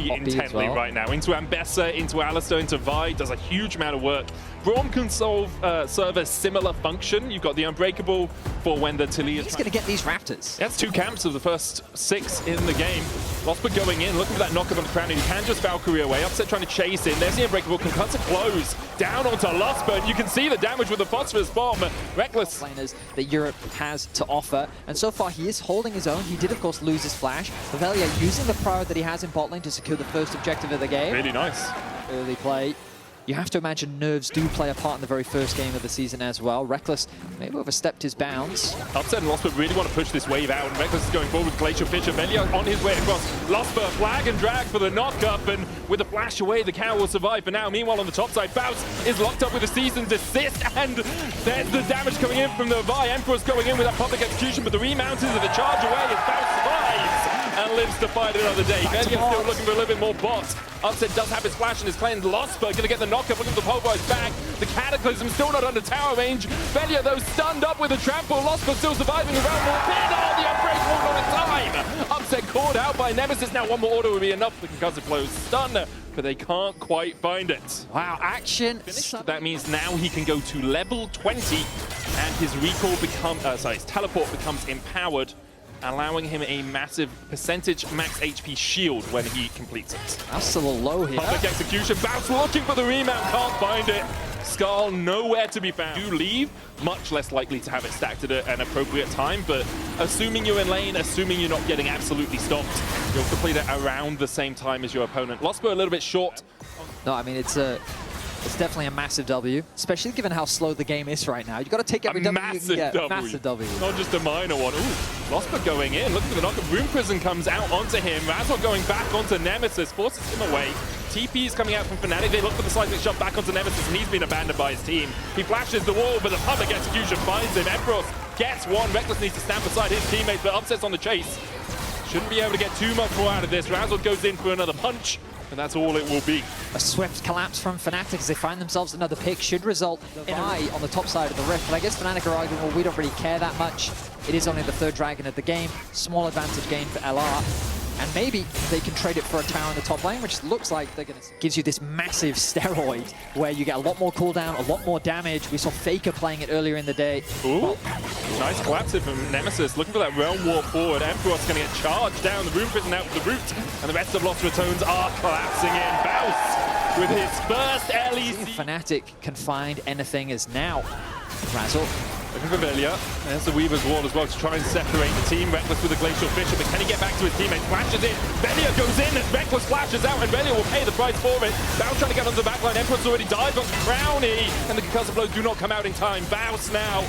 very intently right now. Into Ambessa, into Alistar, into Vi, does a huge amount of work. Braum can serve a similar function. You've got the Unbreakable for when the Tilly is... He's going to get these Raptors. That's 2 camps of the first 6 in the game. Losper going in, looking for that knockup on the crown. He can just Valkyrie away. Upset trying to chase in. There's the Unbreakable, can cut to close. Down onto Losper, and you can see the damage with the Phosphorus Bomb. Reckless. Planers that Europe has to offer, and so far he is holding his own. He did, of course, lose his flash. Velia using the power that he has in bot lane to secure the first objective of the game. Really nice. Early play. You have to imagine nerves do play a part in the very first game of the season as well. Reckless maybe overstepped his bounds. Upset and Losper really want to push this wave out, and Reckless is going forward with Glacial Fisher. Velia on his way across. Losper, flag and drag for the knock-up, and with a flash away, the cow will survive for now. Meanwhile, on the top side, Faust is locked up with a Season's Assist, and there's the damage coming in from the Vi. Emperor's going in with that public execution, but the remount is the charge away as Faust survives and lives to fight another day. Velia's still looking for a little bit more bots. Upset does have his flash and his cleanse. Losper going to get the knockup, looking for the pulverized back. The Cataclysm still not under tower range. Velia, though, stunned up with a trample. Losper still surviving around more pin. Oh, the Unbreakable not in time. Upset caught out by Nemesis. Now one more order would be enough. The concussive blows stun, but they can't quite find it. Wow, action. That means now he can go to level 20 and his recall his teleport becomes empowered, allowing him a massive percentage max HP shield when he completes it. That's a little low here. Public execution, Bounce looking for the remount, can't find it. Skull nowhere to be found. You leave, much less likely to have it stacked at an appropriate time, but assuming you're in lane, assuming you're not getting absolutely stopped, you'll complete it around the same time as your opponent. Losper a little bit short. No, I mean, it's definitely a massive W, especially given how slow the game is right now. You've got to take every W you can get. Massive W. Not just a minor one. Ooh, Losper going in, looking for the knock-up. Rune Prison comes out onto him. Razzle going back onto Nemesis, forces him away. TP is coming out from Fnatic. They look for the seismic shot back onto Nemesis, and he's been abandoned by his team. He flashes the wall, but the public execution finds him. Emperor gets one. Reckless needs to stand beside his teammates, but Upset's on the chase. Shouldn't be able to get too much more out of this. Razzle goes in for another punch, and that's all it will be. A swift collapse from Fnatic as they find themselves another pick should result in a on the top side of the rift. But I guess Fnatic are arguing, well, we don't really care that much. It is only the 3rd dragon of the game. Small advantage gain for LR. And maybe they can trade it for a tower in the top lane, which looks like they're going to... Gives you this massive steroid where you get a lot more cooldown, a lot more damage. We saw Faker playing it earlier in the day. Ooh, well, nice collapse from Nemesis. Looking for that Realm Warp forward. Emperor's going to get charged down. The Rune Prison out for the root. And the rest of Lost Retones are collapsing in. Bounce with his first LEC. Fnatic can find anything as now. Razzle. Looking for Velia. There's the Weaver's Wall as well to try and separate the team. Reckless with the Glacial Fisher, but can he get back to his teammates? Flashes in. Velia goes in, and Reckless flashes out, and Velia will pay the price for it. Bounce trying to get onto the backline. Emperor's already died onto Crowny, and the concussive blows do not come out in time. Bounce now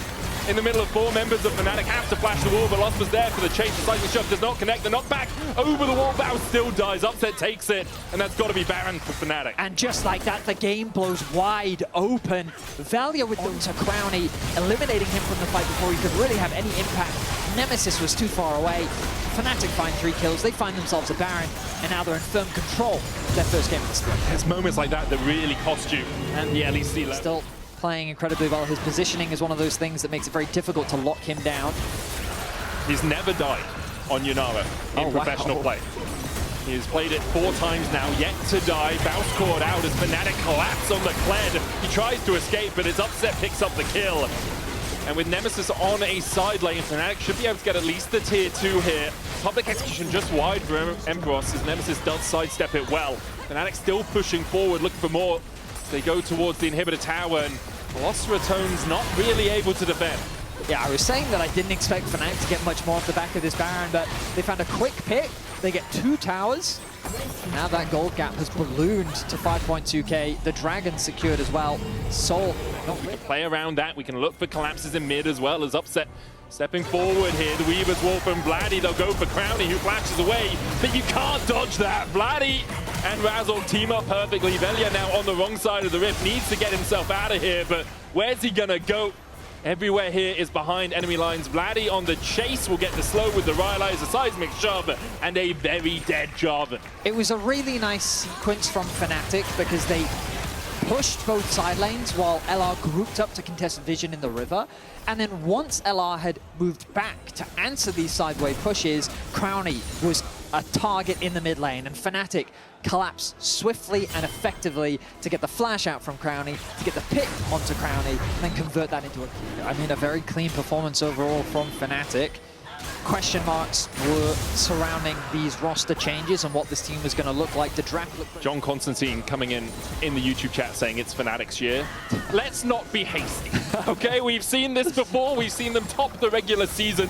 in the middle of 4 members of Fnatic. Have to flash the wall, but Losper's there for the chase. The seismic shove does not connect. The knockback over the wall. Bounce still dies. Upset takes it, and that's got to be Baron for Fnatic. And just like that, the game blows wide open. Velia with onto Crowny, eliminating him from the fight before he could really have any impact. Nemesis was too far away. Fnatic find 3 kills. They find themselves a Baron, and now they're in firm control of their first game of the split. It's moments like that that really cost you. And the LEC level. Still playing incredibly well. His positioning is one of those things that makes it very difficult to lock him down. He's never died on Yunara in professional play. He's played it 4 times now, yet to die. Bounce caught out as Fnatic collapse on the Kled. He tries to escape, but his Upset picks up the kill. And with Nemesis on a side lane, Fnatic should be able to get at least the tier 2 here. Public execution just wide for Emperos as Nemesis does sidestep it well. Fnatic still pushing forward, looking for more. They go towards the inhibitor tower, and Lost Retone's not really able to defend. Yeah, I was saying that I didn't expect Fnatic to get much more off the back of this Baron, but they found a quick pick. They get 2 towers. Now that gold gap has ballooned to 5.2k. The Dragon secured as well. Soul, not really. Play around that. We can look for collapses in mid as well as Upset. Stepping forward here, the Weaver's Wall from Vladdy. They'll go for Crowny, who flashes away, but you can't dodge that. Vladdy and Razzle team up perfectly. Velia now on the wrong side of the rift, needs to get himself out of here, but where's he gonna go? Everywhere here is behind enemy lines. Vladdy on the chase will get the slow with the Rylai's, a seismic shove, and a very dead Jarvan. It was a really nice sequence from Fnatic because they pushed both side lanes while LR grouped up to contest Vision in the river. And then once LR had moved back to answer these sideway pushes, Crowny was a target in the mid lane, and Fnatic collapse swiftly and effectively to get the flash out from Crownie, to get the pick onto Crownie, and then convert that into a very clean performance overall from Fnatic. Question marks were surrounding these roster changes and what this team was going to look like. The draft looked... John Constantine coming in the YouTube chat saying it's Fnatic's year. Let's not be hasty, okay? We've seen this before. We've seen them top the regular season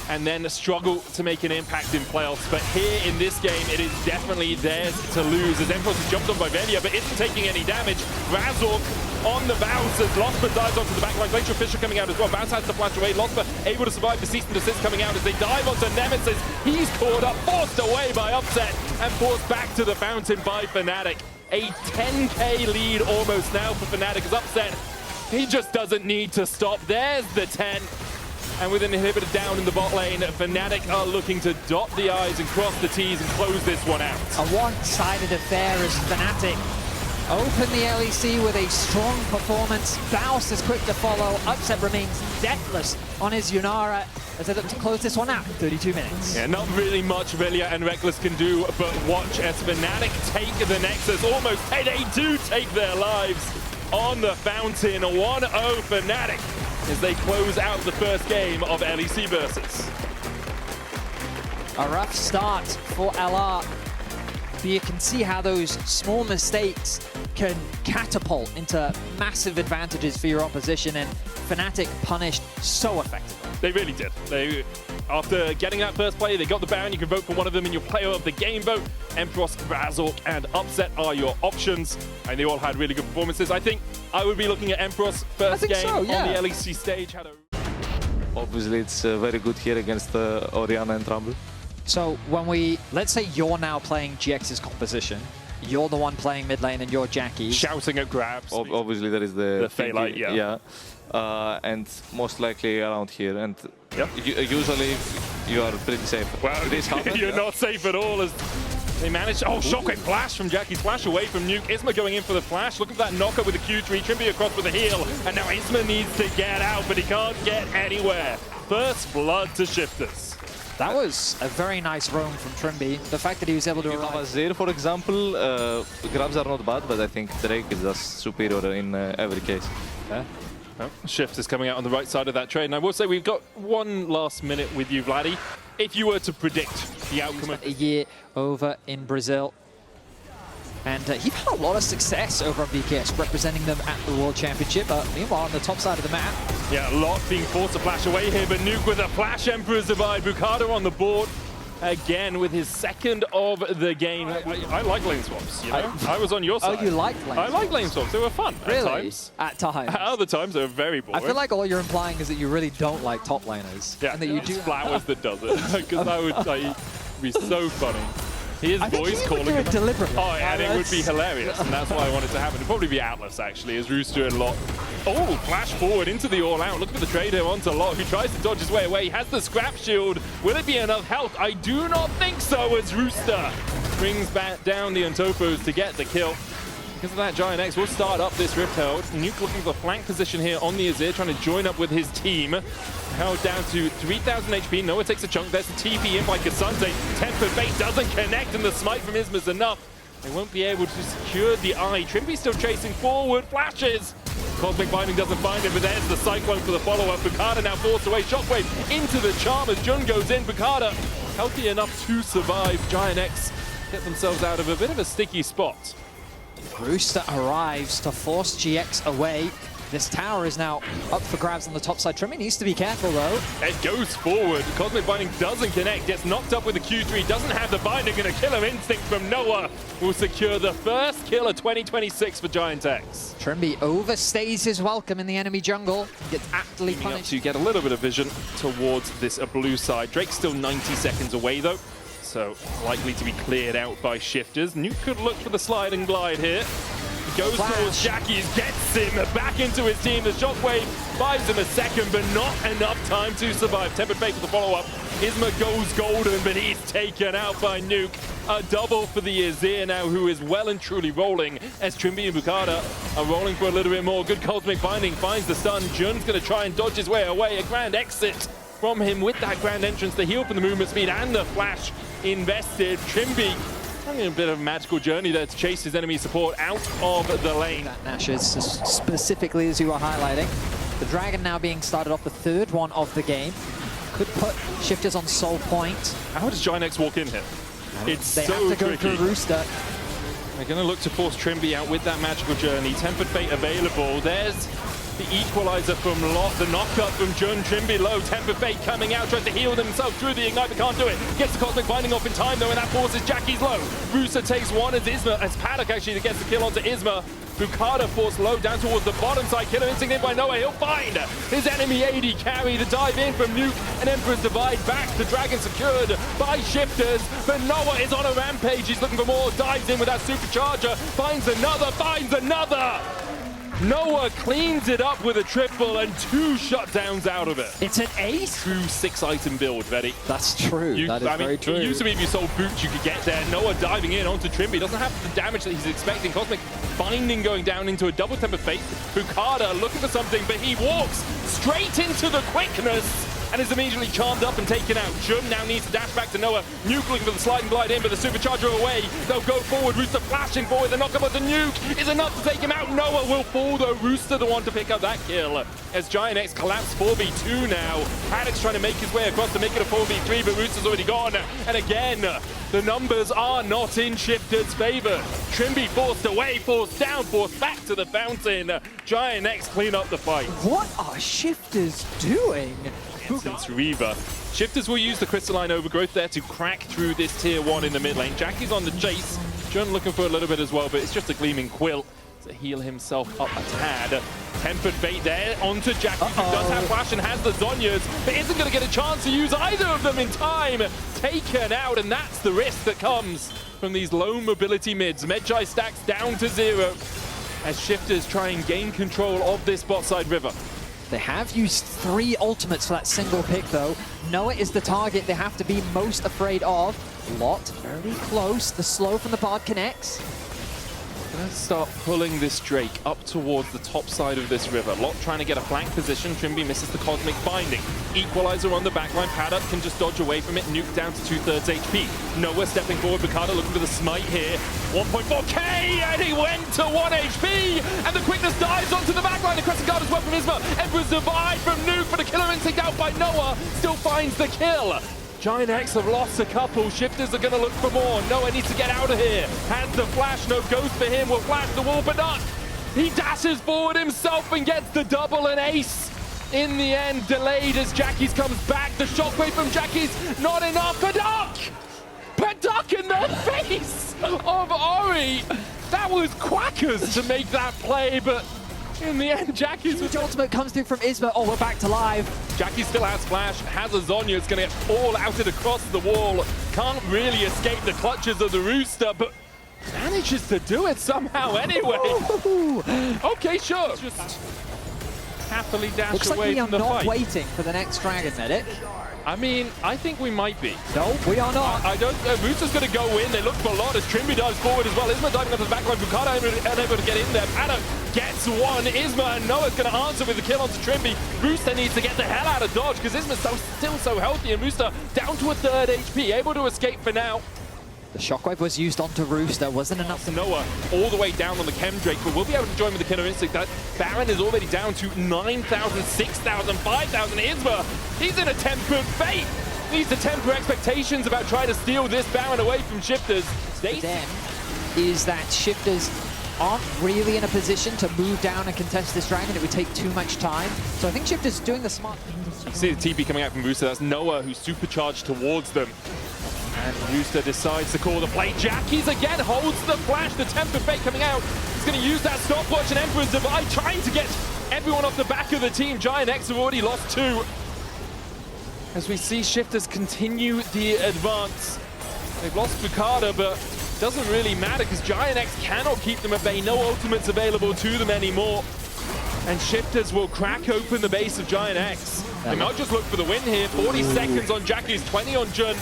and then struggle to make an impact in playoffs. But here in this game, it is definitely theirs to lose, as Emperor is jumped on by Velia, but isn't taking any damage. Razork on the bounce as Losper dives onto the backline. Glacial Fisher coming out as well. Bounce has to flash away. Losper able to survive the cease and desist coming out as they dive onto Nemesis. He's caught up, forced away by Upset, and forced back to the fountain by Fnatic. A 10k lead almost now for Fnatic as Upset. He just doesn't need to stop. There's the 10. And with an inhibitor down in the bot lane, Fnatic are looking to dot the I's and cross the T's and close this one out. A one-sided affair as Fnatic open the LEC with a strong performance. Baus is quick to follow. Upset remains deathless on his Yunara as they look to close this one out in 32 minutes. Yeah, not really much Velia and Reckless can do, but watch as Fnatic take the Nexus. Almost, they do take their lives on the fountain. 1-0 Fnatic as they close out the first game of LEC Versus. A rough start for LR, but you can see how those small mistakes can catapult into massive advantages for your opposition, and Fnatic punished so effectively. They really did. After getting that first play, they got the Baron. You can vote for one of them in your player of the game vote. Empress, Razork, and Upset are your options, and they all had really good performances. I think I would be looking at Empress first game on the LEC stage. Obviously, it's very good here against Orianna and Rumble. So when let's say you're now playing GX's composition, you're the one playing mid lane and you're Jackie. Shouting at grabs. Obviously, there is the Phalite, yeah. And most likely around here. And yep. Usually, you are pretty safe. Well, you're not safe at all as they manage. Oh, shockwave flash from Jackie's flash away from Nuke. Isma going in for the flash. Look at that knocker with the Q3. Trimby across with the heal. And now Isma needs to get out, but he can't get anywhere. First blood to Shifters. That was a very nice roam from Trimby. The fact that he was able to arrive. Azir, for example, grabs are not bad, but I think Drake is just superior in every case. Yeah. Well, Shift is coming out on the right side of that trade. And I will say we've got one last minute with you, Vladdy. If you were to predict the outcome of a year over in Brazil. And he's had a lot of success over on BKS, representing them at the World Championship. Meanwhile, on the top side of the map. Yeah, Lot being forced to flash away here, but Nuke with a flash, Emperor survived. Bukado on the board again with his second of the game. I like lane swaps, you know? I was on your side. Oh, you like lane swaps? I like lane swaps. They were fun really? At times. At times. At other times, they were very boring. I feel like all you're implying is that you really don't like top laners. Yeah, and that you do Flowers that does it. Because that would be so funny. His voice calling him deliberately. Oh, yeah, and it would be hilarious, and that's why I wanted to happen. It'd probably be Atlas, actually, as Rooster and Lot. Oh, flash forward into the all-out. Look at the trade here onto Lot, who tries to dodge his way away. He has the scrap shield. Will it be enough health? I do not think so, as Rooster brings back down the Untofos to get the kill. Because of that, Giant X will start up this Rift Herald. Nuke looking for flank position here on the Azir, trying to join up with his team. Held down to 3,000 HP. Noah takes a chunk. There's the TP in by Kasante. Tempered Fate doesn't connect, and the smite from Isma's enough. They won't be able to secure the eye. Trimby still chasing forward. Flashes. Cosmic Binding doesn't find it, but there's the Cyclone for the follow-up. Bukada now forced away. Shockwave into the charm as Jun goes in. Bukada healthy enough to survive. Giant X get themselves out of a bit of a sticky spot. Rooster arrives to force GX away. This tower is now up for grabs on the top side. Trimmy needs to be careful, though. It goes forward. Cosmic Binding doesn't connect. Gets knocked up with the Q3. Doesn't have the Binding. And a killer instinct from Noah will secure the first kill of 2026 for Giant X. Trimby overstays his welcome in the enemy jungle. Gets aptly punished. You get a little bit of vision towards this blue side. Drake's still 90 seconds away, though. So likely to be cleared out by Shifters. Nuke could look for the slide and glide here. He goes towards Jackie's, gets him back into his team. The Shockwave buys him a second, but not enough time to survive. Tempered Fate with the follow-up. Isma goes golden, but he's taken out by Nuke. A double for the Azir now, who is well and truly rolling, as Trimby and Bukada are rolling for a little bit more. Good Cosmic Binding finds the stun. Jun's going to try and dodge his way away. A grand exit from him with that grand entrance, the heal from the movement speed and the flash invested. Trimby having a bit of a magical journey there to chase his enemy support out of the lane. That Nash is specifically as you were highlighting. The Dragon now being started off the third one of the game. Could put Shifters on soul point. How does Ginex walk in here? It's They so have to go tricky. through Rooster. They're going to look to force Trimby out with that magical journey. Tempered Fate available. There's the equalizer from Lot, the knockup from Jun. Trimby low. Tempered Fate coming out, tries to heal himself through the ignite, but can't do it. Gets the Cosmic binding off in time though, and that forces Jackie's low. Rooster takes one as Paddock actually gets the kill onto Isma. Bukada forced low down towards the bottom side. Killer Instinct in by Noah. He'll find his enemy AD carry to dive in from Nuke and Emperor's Divide back. The Dragon secured by Shifters, but Noah is on a rampage. He's looking for more. Dives in with that supercharger. Finds another. Noah cleans it up with a triple and 2 shutdowns out of it. It's an ace? True 6-item build, Veddy. That's true. That is very true. It used to be if you sold boots, you could get there. Noah diving in onto Trimby. Doesn't have the damage that he's expecting. Cosmic binding going down into a double Temper Fate. Bukada looking for something, but he walks straight into the quickness and is immediately charmed up and taken out. Jun now needs to dash back to Noah. Nuke looking for the sliding glide in, but the supercharger away. They'll go forward. Rooster flashing forward. The knockup of the Nuke is enough to take him out. Noah will fall though. Rooster the one to pick up that kill. As Ginex collapse 4v2 now. Paddock's trying to make his way across to make it a 4v3, but Rooster's already gone. And again, the numbers are not in Shifter's favor. Trimby forced away, forced down, forced back to the fountain. Ginex clean up the fight. What are Shifters doing? Since Reaver. Shifters will use the Crystalline Overgrowth there to crack through this tier 1 in the mid lane. Jackie's on the chase. Jun looking for a little bit as well, but it's just a Gleaming Quill to heal himself up a tad. Tempered Fate there onto Jackie, who does have flash and has the Zhonyas, but isn't going to get a chance to use either of them in time. Taken out, and that's the risk that comes from these low mobility mids. Medjai stacks down to 0 as Shifters try and gain control of this bot side river. They have used 3 ultimates for that single pick, though. Noah is the target they have to be most afraid of. Lot, very close. The slow from the Bard connects. Gonna start pulling this Drake up towards the top side of this river. Lot trying to get a flank position. Trimby misses the Cosmic binding. Equalizer on the backline. Paddock can just dodge away from it. Nuke down to 2/3 HP. Noah stepping forward. Bukada looking for the smite here. 1.4K, and he went to 1 HP, and the quickness dives onto the backline. The Crescent Guard as well from Isma. Emperor's Divide from Nuke, but a Killer Instinct out by Noah. Still finds the kill. Ginex have lost a couple. Shifters are going to look for more. Noah needs to get out of here. Has the flash. No ghost for him. Will flash the wall, but not. He dashes forward himself and gets the double and ace. In the end, delayed as Jackie's comes back. The shockwave from Jackie's not enough. Paddock in the face of Ori. That was quackers to make that play, but in the end, Jackie's Huge ultimate comes through from Isma. Oh, we're back to live. Jackie still has flash, has a Zhonya. It's going to get all outed across the wall. Can't really escape the clutches of the Rooster, but manages to do it somehow anyway. Okay, sure. Just happily dash Looks away like from the we are not fight. waiting for the next Dragon Medic. I mean, I think we might be. No, we are not. I don't. Rooster's going to go in. They look for a lot as Trimby dives forward as well. Isma diving up the backline. Bukada unable to get in there. Paddock gets one. Isma and Noah's going to answer with the kill onto Trimby. Rooster needs to get the hell out of dodge because Isma's still so healthy, and Rooster down to a 3rd HP, able to escape for now. The shockwave was used onto Rooster. Wasn't enough to Noah all the way down on the Chem Drake, but we'll be able to join with the Killer Instinct. That Baron is already down to 9,000, 6,000, 5,000. Isma, he's in a Tempered Fate. Needs to temper expectations about trying to steal this Baron away from Shifters. for them is that Shifters aren't really in a position to move down and contest this Dragon. It would take too much time. So I think Shifters doing the smart thing. You can see the TP coming out from Rooster. That's Noah who's supercharged towards them. And Rooster decides to call the play. Jackie's again holds the flash. The Temper Fate coming out. He's going to use that stopwatch and Emperor's Divide, trying to get everyone off the back of the team. Ginex have already lost 2. As we see Shifters continue the advance. They've lost Bukada, but doesn't really matter because Ginex cannot keep them at bay. No ultimates available to them anymore. And Shifters will crack open the base of Ginex. They might just look for the win here. 40 seconds on Jackie's, 20 on Jun.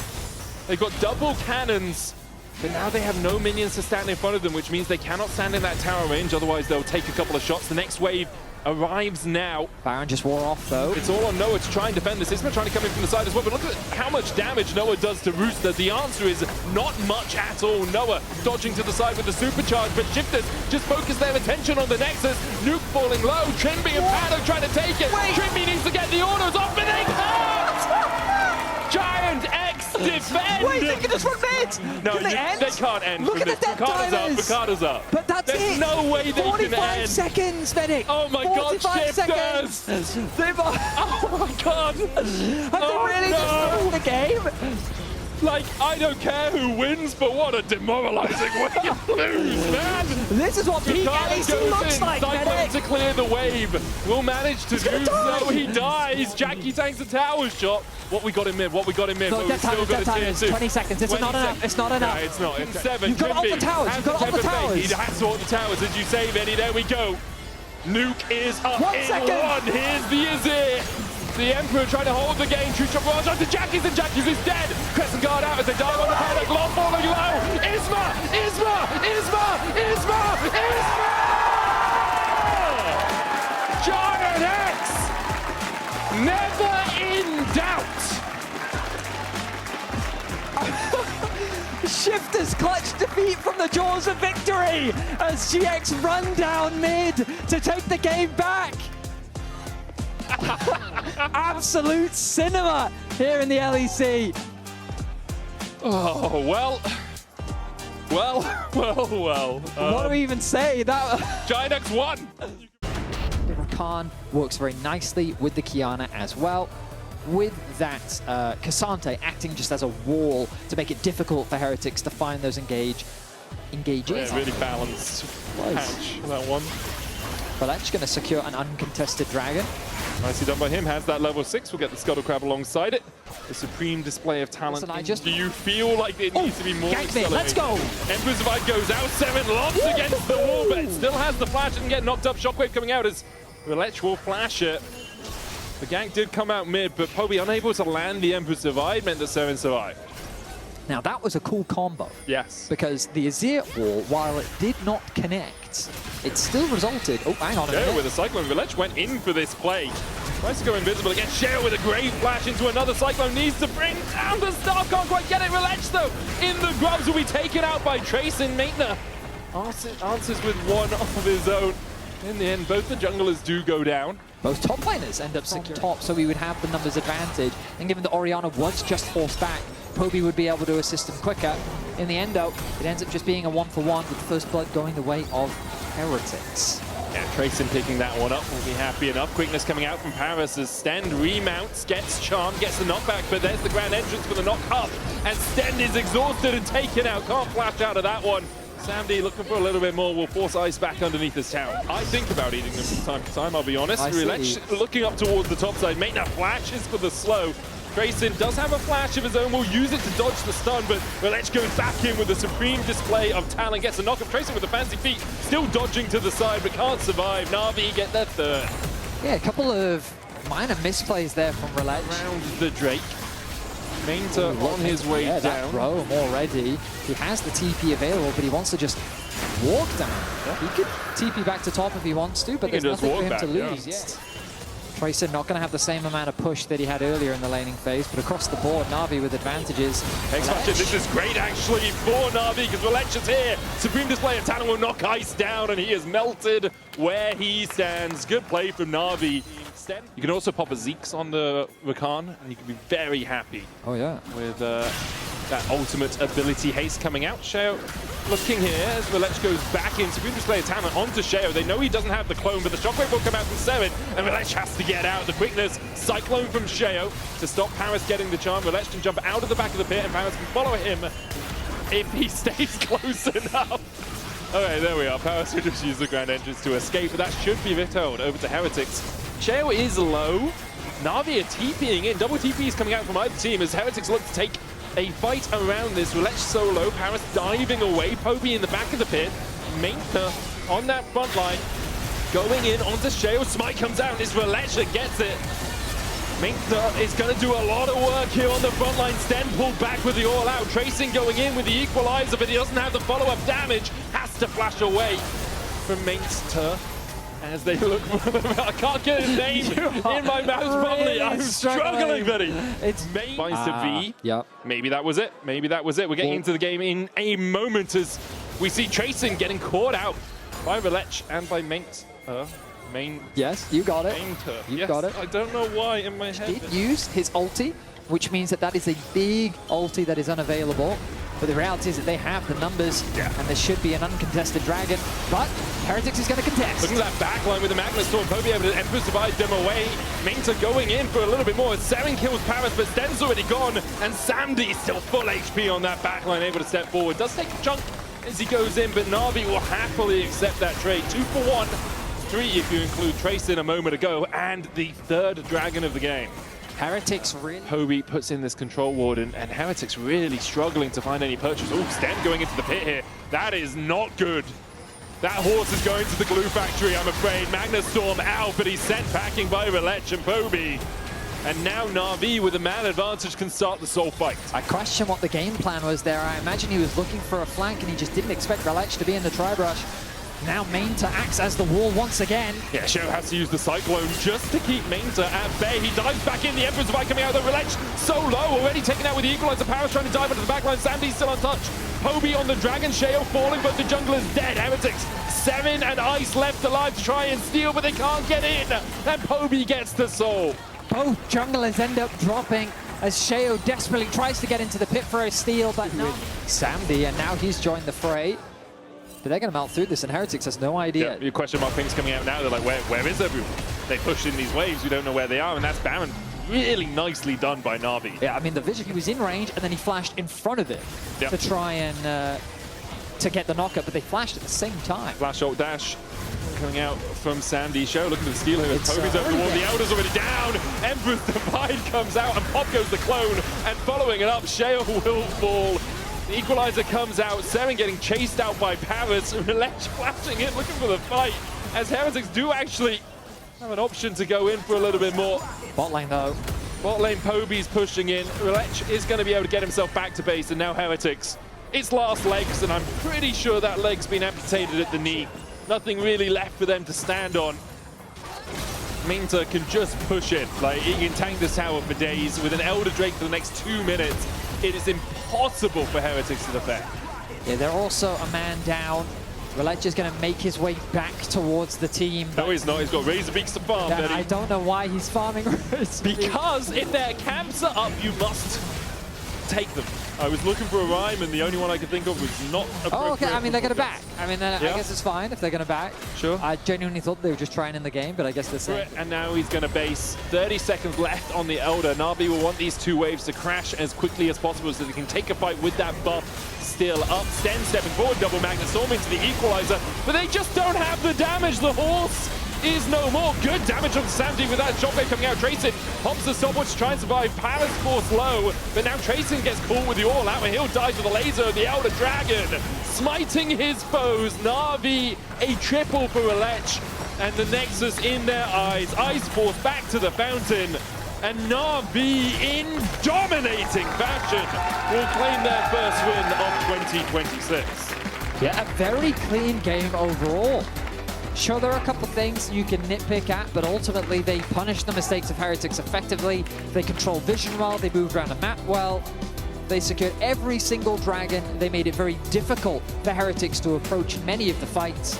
They've got double cannons, but now they have no minions to stand in front of them, which means they cannot stand in that tower range. Otherwise, they'll take a couple of shots. The next wave arrives now. Baron just wore off though. It's all on Noah to try and defend this. Isma trying to come in from the side as well, but look at how much damage Noah does to Rooster. The answer is not much at all. Noah dodging to the side with the supercharge, but Shifters just focus their attention on the Nexus. Nuke falling low, Trimby and Pado trying to take it. Trimby needs to get the autos off, but they can't! Giant X defend! Wait, they can just run mid! No, can they end? They can't end. Look from at this. the death timers! Ricardo's up. But that's There's it! no way they can 45 end. seconds, Medic! Oh my god, 45 Shifters! seconds! They've... Oh my god! Have they really just won the game? Like, I don't care who wins, but what a demoralizing way to lose, man! This is what peak Ricardo LEC goes looks in, like, Cyclone Medic! to clear the wave. Will manage to do so. He dies. Jackie tanks a tower shot. What we got in mid? What we got in mid? No, But death we've still timers, got a tier 2. 20 seconds. It's not enough. It's not enough. No, it's not. It's 7. You've got all the towers. You've got all the towers. He has to all the towers. Did you save any? There we go. Nuke is up 1 in second. 1. Here's the Azir. The Emperor trying to hold the game. True shot barrage onto Jackie's, and Jackie's is dead. Crescent guard out as they dive on the paddock. Glove falling low. Isma! Isma! Isma! Isma! Isma! Giant X! Never in doubt. Shifters clutch defeat from the jaws of victory as GX run down mid to take the game back. Absolute cinema here in the LEC. Oh, well. What do we even say? That Giant X won. the Rakan works very nicely with the Kiana as well. With that, Cassante acting just as a wall to make it difficult for Heretics to find those engages. Yeah, really balanced patch, that one. Valech going to secure an uncontested dragon. Nicely done by him. Has that level 6. We'll get the Scuttle Crab alongside it. A supreme display of talent. Listen, Do you feel like it needs to be more gank mid, accelerated? let's go! Emperor's Divide goes out. 7 lofts against the wall, but it still has the flash and get knocked up. Shockwave coming out as Valech will flash it. The gank did come out mid, but Poby unable to land the Emperor's Divide meant that 7 survived. Now that was a cool combo. Yes. Because the Azir wall, while it did not connect, it still resulted... Oh, hang on a Sheo minute. with a Cyclone. Valech went in for this play. Tries to go invisible again. Sheo with a great flash into another Cyclone. Needs to bring down the star. Can't quite get it. Valech, though, in the grubs, will be taken out by Trace and Maitner. Answers with one of his own. In the end, both the junglers do go down. Both top laners end up securing top, so we would have the numbers advantage. And given that Orianna was just forced back, Poby would be able to assist him quicker. In the end, though, it ends up just being a 1-for-1 with First Blood going the way of Heretics. Yeah, Trayson picking that one up will be happy enough. Quickness coming out from Paris as Stend remounts, gets Charm, gets the knockback, but there's the grand entrance for the knock up. And Stend is exhausted and taken out. Can't flash out of that one. Samdi looking for a little bit more, will force Ice back underneath his tower. I think about eating them from time to time, I'll be honest. Relech looking up towards the top side. Maitner flashes for the slow. Trayson does have a flash of his own, will use it to dodge the stun, but Relech goes back in with a supreme display of talent, gets a knock up. Trayson with the fancy feet, still dodging to the side, but can't survive. Na'Vi get their third. Yeah, a couple of minor misplays there from Relech. Round the Drake. Mainter on his way down. That roam already. He has the TP available, but he wants to just walk down. Yeah. He could TP back to top if he wants to, but there's nothing for him to lose. Yeah. Trayson not going to have the same amount of push that he had earlier in the laning phase, but across the board, Na'Vi with advantages. This is great actually for Na'Vi because Relech is here. Supreme display of talent will knock Ice down and he is melted where he stands. Good play from Na'Vi. You can also pop a Zeke's on the Rakan and you can be very happy. Oh yeah. With that ultimate ability haste coming out. Sheo looking here as Relech goes back in. Supreme display of talent onto Sheo. They know he doesn't have the clone, but the shockwave will come out from 7 and Relech has to get out. The quickness, Cyclone from Sheo to stop Paris getting the charm. Relech can jump out of the back of the pit and Paris can follow him if he stays close enough. Okay, there we are. Paris will just use the grand entrance to escape, but that should be returned over to Heretics. Sheo is low. Na'Vi are TPing in. Double TP is coming out from either team as Heretics look to take a fight around this. Relech solo, Paris diving away, Poby in the back of the pit. Mainter on that front line, going in onto Sheo. Smite comes out, it's Relech that gets it. Mainter is going to do a lot of work here on the front line. Sten pulled back with the all-out. Tracing going in with the equalizer, but he doesn't have the follow-up damage. Has to flash away from Mainter. as they look for the... I can't get his name in my mouth properly. Really I'm struggling, buddy. It's Finds to V. Yep. Maybe that was it. Maybe that was it. We're getting into the game in a moment as we see Tracing getting caught out by LEC and by Main. Yes, you got it. You got it. I don't know why in my head. Did use his ulti, which means that is a big ulti that is unavailable. But the reality is that they have the numbers, and there should be an uncontested dragon. But Heretics is going to contest. Look at that backline with the Magma Storm. Poby able to Emperor's Divide them away. Minta going in for a little bit more. 7 kills Paris, but Sten's already gone. And Samdi still full HP on that backline, able to step forward. Does take a chunk as he goes in, but Navi will happily accept that trade. 2 for 1. 3 if you include Trace in a moment ago, and the 3rd dragon of the game. Heretics really... Poby puts in this control ward, and Heretics really struggling to find any purchase. Oh, Sten going into the pit here. That is not good. That horse is going to the glue factory, I'm afraid. Magna Storm out, but he's sent packing by LEC and Poby. And now Navi, with a man advantage, can start the soul fight. I question what the game plan was there. I imagine he was looking for a flank, and he just didn't expect LEC to be in the tri-brush. Now Mainta acts as the wall once again. Yeah, Show has to use the Cyclone just to keep Mainta at bay. He dives back in, the Emperor's Divide coming out of the LEC so low, already taken out with the Equalizer. Paris trying to dive into the backline, Sandy's still untouched. Poby on the Dragon, Sheo falling, but the jungle is dead. Heretics, 7 and Ice left alive to try and steal, but they can't get in. And Poby gets the soul. Both junglers end up dropping as Sheo desperately tries to get into the pit for a steal, but no. Sandy, and now he's joined the fray. But they're going to melt through this, and Heretics has no idea. Yeah, your question mark things coming out now. They're like, where is everyone? They push in these waves. We don't know where they are, and that's Baron. Really nicely done by Navi. Yeah, I mean, the vision, he was in range, and then he flashed in front of it to try and to get the knockup, but they flashed at the same time. Flash ult dash coming out from Sandy. Show, look at the steal here. Poby's over the wall. The Elder's already down. Emperor's Divide comes out, and pop goes the clone. And following it up, Sheo will fall. The Equalizer comes out, Seren getting chased out by Paris, LEC flashing in, looking for the fight, as Heretics do actually have an option to go in for a little bit more. Bot lane though. Bot lane Poby's pushing in, LEC is going to be able to get himself back to base, and now Heretics, it's last legs, and I'm pretty sure that leg's been amputated at the knee. Nothing really left for them to stand on. Minta can just push it, like he can tank this tower for days with an Elder Drake for the next 2 minutes. It is impossible for Heretics to defend. Yeah, they're also a man down. LEC is going to make his way back towards the team. No, he's not. He's got Razor Beaks to farm. I don't know why he's farming Razor Beaks. Because if their camps are up, you must take them. I was looking for a rhyme, and the only one I could think of was not appropriate. Oh, okay. I mean, they're going to back. I mean, I guess it's fine if they're going to back. Sure. I genuinely thought they were just trying in the game, but I guess they're saying. And now he's going to base. 30 seconds left on the Elder. Navi will want these 2 waves to crash as quickly as possible so they can take a fight with that buff still up. Sten stepping forward, double Magna Storm into the Equalizer, but they just don't have the damage. The horse is no more. Good damage on Sandy with that shockwave coming out. Tracing pops the stopwatch to try and survive. Paris force low, but now Tracing gets caught with the all out, and he'll die to the laser. The Elder Dragon smiting his foes. Navi a triple for LEC, and the Nexus in their eyes. Ice Force back to the fountain, and Navi in dominating fashion will claim their first win of 2026. Yeah, a very clean game overall. Sure, there are a couple of things you can nitpick at, but ultimately they punish the mistakes of Heretics effectively. They control vision well, they moved around the map well. They secured every single dragon. They made it very difficult for Heretics to approach many of the fights.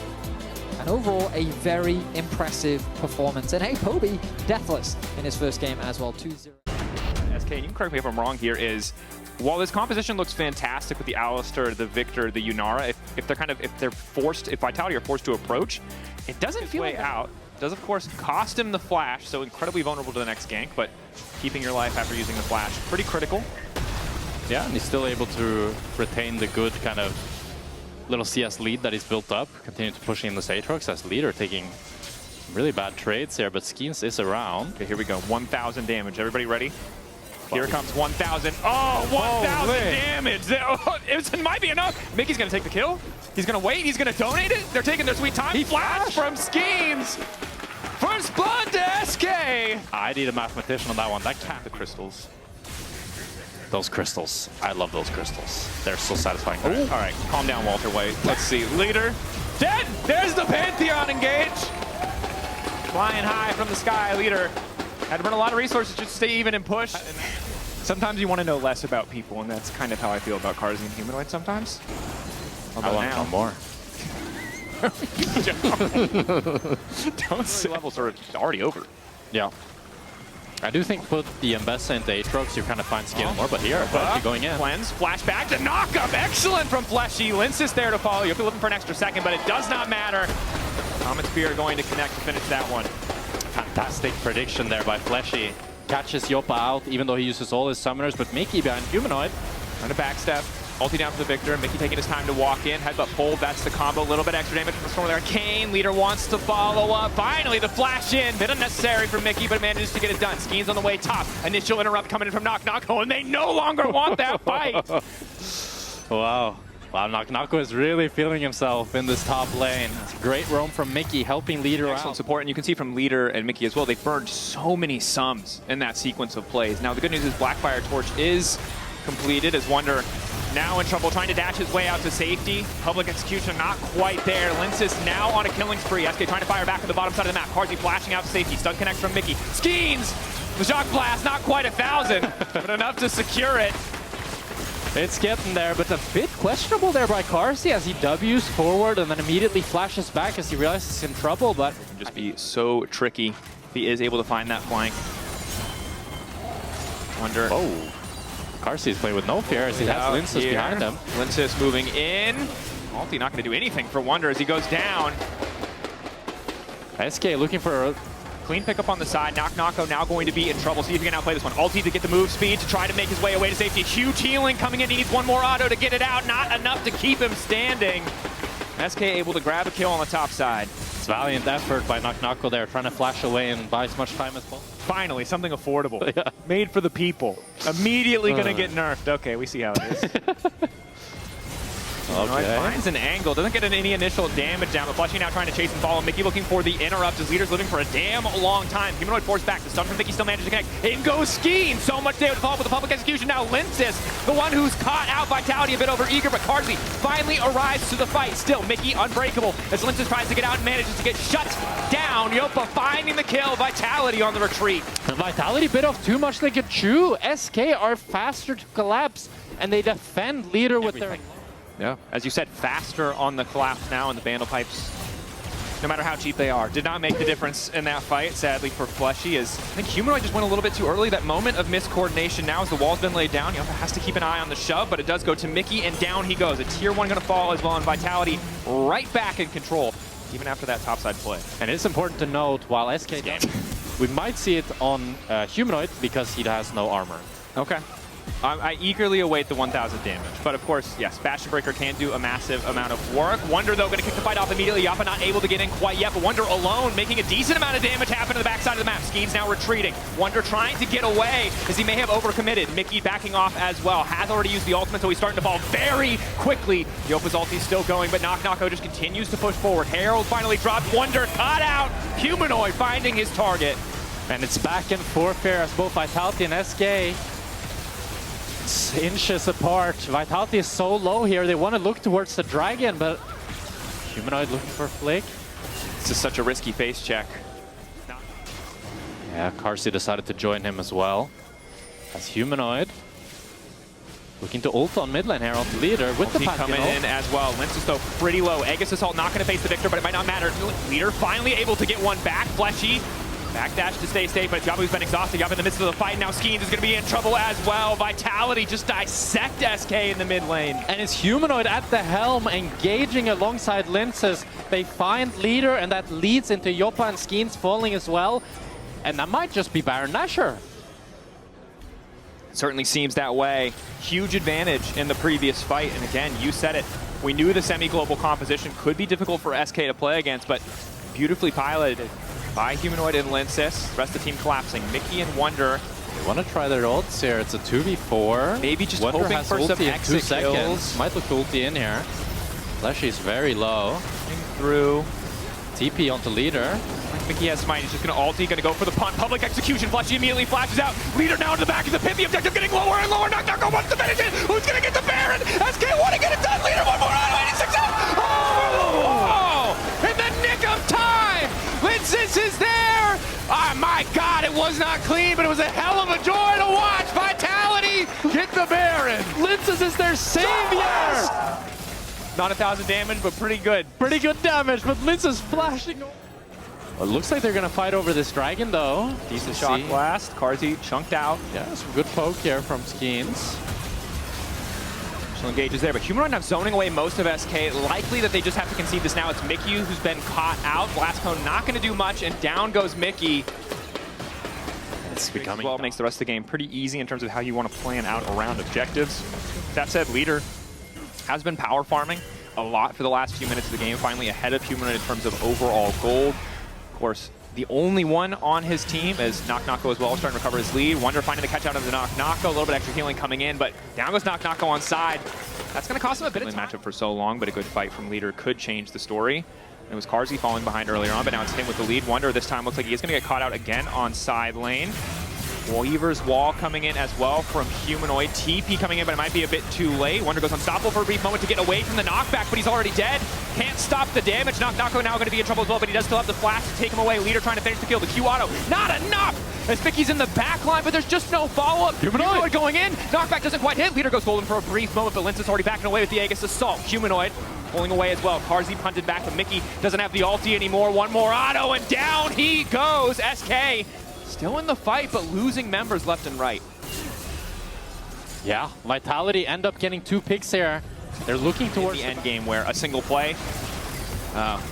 And overall, a very impressive performance. And hey, Poby, deathless in his first game as well, 2-0. SK, you can correct me if I'm wrong here, is while this composition looks fantastic with the Alistar, the Victor, the Yunara, if Vitality are forced to approach, it doesn't feel way out. Does of course cost him the flash, so incredibly vulnerable to the next gank, but keeping your life after using the flash, pretty critical. Yeah, and he's still able to retain the good kind of little CS lead that he's built up, continue to pushing in the Aatrox as leader, taking really bad trades here, but Skeens is around. Okay, here we go, 1,000 damage. Everybody ready? Here comes 1,000. Oh, 1,000 damage! It might be enough. Mickey's gonna take the kill. He's gonna wait. He's gonna donate it. They're taking their sweet time. He flashed from Skeens. First blood to SK. I need a mathematician on that one. That can't be crystals. Those crystals. I love those crystals. They're so satisfying. All right, calm down, Walter White. Let's see. Leader. Dead! There's the Pantheon engage. flying high from the sky. Leader had to burn a lot of resources just to stay even and push. Sometimes you want to know less about people, and that's kind of how I feel about Carzzy and Humanoid sometimes. I want to know more. Don't say levels are already over. Yeah. I do think put the Mbessa into Aatrox, you kind of find skill more, but here, Fleshy going in. Cleanse, flashback to knock up. Excellent from Fleshy. Lince is there to follow. You'll be looking for an extra second, but it does not matter. Comet Spear going to connect to finish that one. Fantastic prediction there by Fleshy. Catches Yoppa out, even though he uses all his summoners, but Mickey behind Humanoid. Trying to backstep. Ulti down for the Victor. Mickey taking his time to walk in. Headbutt pulled. That's the combo. A little bit extra damage from the Storm there. Kane, Leader wants to follow up. Finally, the flash in. Bit unnecessary for Mickey, but manages to get it done. Skeens on the way top. Initial interrupt coming in from Knock-Knocko, and they no longer want that fight. Wow. Wow, Knock-Knocko is really feeling himself in this top lane. It's a great roam from Mickey, helping Leader Excellent out. support, and you can see from Leader and Mickey as well, they burned so many sums in that sequence of plays. Now, the good news is Blackfire Torch is completed as Wonder now in trouble, trying to dash his way out to safety. Public execution not quite there. Lince is now on a killing spree. SK trying to fire back on the bottom side of the map. Carzzy flashing out to safety. Stun connect from Mickey. Skeens! The shock blast, not quite 1,000, but enough to secure it. It's getting there, but a bit questionable there by Carzzy as he W's forward and then immediately flashes back as he realizes he's in trouble, but... It can just be so tricky if he is able to find that flank. Wonder... Oh. Carzzy is playing with no fear as he has Linces behind him. Linces moving in. Ulti not going to do anything for Wonder as he goes down. SK looking for a clean pickup on the side. Knock-Knocko now going to be in trouble. See if he can outplay this one. Ulti to get the move speed to try to make his way away to safety. Huge healing coming in. He needs one more auto to get it out. Not enough to keep him standing. SK able to grab a kill on the top side. It's valiant effort by Knock-Knocko there, trying to flash away and buy as much time as possible. Finally, something affordable. Yeah. Made for the people. Immediately going to get nerfed. Okay, we see how it is. Okay. Finds an angle. Doesn't get any initial damage down, but Fleshy now trying to chase and follow. Mickey looking for the interrupt. His Leader's living for a damn long time. Humanoid forced back. The stun from Mickey still manages to connect. In goes Skeen. So much damage to follow with the public execution. Now Linces, the one who's caught out Vitality a bit over eager, but Carzzy finally arrives to the fight. Still, Mickey unbreakable as Linces tries to get out and manages to get shut down. Yoppa finding the kill. Vitality on the retreat. The Vitality bit off too much they could chew. SK are faster to collapse, and they defend Leader with their... Yeah, as you said, faster on the collapse now, and the Vandal Pipes, no matter how cheap they are, did not make the difference in that fight, sadly, for Fleshy, as I think Humanoid just went a little bit too early. That moment of miscoordination now as the wall's been laid down. Yoppa has to keep an eye on the shove, but it does go to Mickey, and down he goes. A tier 1 going to fall as well, and Vitality right back in control, even after that topside play. And it's important to note, while SK we might see it on Humanoid because he has no armor. Okay. I eagerly await the 1,000 damage. But of course, yes, Bastion Breaker can do a massive amount of work. Wonder, though, going to kick the fight off immediately. Yoppa not able to get in quite yet, but Wonder alone making a decent amount of damage happen to the backside of the map. Skeens now retreating. Wonder trying to get away as he may have overcommitted. Mickey backing off as well. Has already used the ultimate, so he's starting to fall very quickly. Yoppa's ulti still going, but Knock-Knocko just continues to push forward. Herald finally dropped. Wonder caught out. Humanoid finding his target. And it's back and forth here as both Vitality and SK inches apart. Vitality is so low here. They want to look towards the dragon, but Humanoid looking for a flick. This is such a risky face check. Yeah, Carzzy decided to join him as well. As Humanoid looking to ult on mid lane here on the Leader with the coming in as well. Lince is though pretty low. Aegis Assault not going to face the Victor, but it might not matter. Leader finally able to get one back. Fleshy backdash to stay safe, but Jabu's been exhausted. Jabu in the midst of the fight. Now Skeens is going to be in trouble as well. Vitality just dissect SK in the mid lane. And it's Humanoid at the helm, engaging alongside Linces. They find Leader, and that leads into Yoppa and Skeens falling as well. And that might just be Baron Nashor. Certainly seems that way. Huge advantage in the previous fight. And again, you said it. We knew the semi-global composition could be difficult for SK to play against, but beautifully piloted by Humanoid and Linces. Rest of the team collapsing. Mickey and Wonder. They want to try their ults here. It's a 2v4. Maybe just Wonder hoping for some exit kills. Might look ulti in here. Fleshy's very low. Through. TP onto Leader. Mickey has smite. He's just going to ulti, going to go for the punt. Public execution. Fleshy immediately flashes out. Leader now into the back of the pit. The objective getting lower and lower. Knock-Knocko wants to finish it. Who's going to get the Baron? SK want to get it done. Leader one more out of 86 out. Oh! In the nick of time. Linces is there. my God, it was not clean, but it was a hell of a joy to watch. Vitality get the Baron. Linces is their savior! Not 1,000 damage, but pretty good. Pretty good damage, but Linces flashing. Well, it looks like they're gonna fight over this dragon though. Decent shock blast. Carzzy chunked out. Yeah, some good poke here from Skeens. Engages there, but Humanoid now zoning away most of SK. Likely that they just have to concede this now. It's Mickey who's been caught out. Blast Cone not going to do much, and down goes Mickey. It's becoming... Well, makes the rest of the game pretty easy in terms of how you want to plan out around objectives. That said, Leader has been power farming a lot for the last few minutes of the game, finally ahead of Humanoid in terms of overall gold. Of course, the only one on his team is Knock-Knocko as well, starting to recover his lead. Wonder finding the catch out of the Knock-Knocko, a little bit extra healing coming in, but down goes Knock-Knocko on side. That's going to cost him a bit of time. Matchup for so long, but a good fight from Leader could change the story. It was Carzzy falling behind earlier on, but now it's him with the lead. Wonder this time looks like he's going to get caught out again on side lane. Weaver's wall coming in as well from Humanoid. TP coming in, but it might be a bit too late. Wonder goes unstoppable for a brief moment to get away from the knockback, but he's already dead. Can't stop the damage. Knock-Knocko now going to be in trouble as well, but he does still have the flash to take him away. Leader trying to finish the kill. The Q auto, not enough! As Mickey's in the back line, but there's just no follow-up. Humanoid going in. Knockback doesn't quite hit. Leader goes golden for a brief moment, but Lince is already backing away with the Aegis Assault. Humanoid pulling away as well. Carzzy punted back, but Mickey doesn't have the ulti anymore. One more auto, and down he goes. SK still in the fight, but losing members left and right. Yeah, Vitality end up getting 2 picks here. They're looking towards the end game where a single play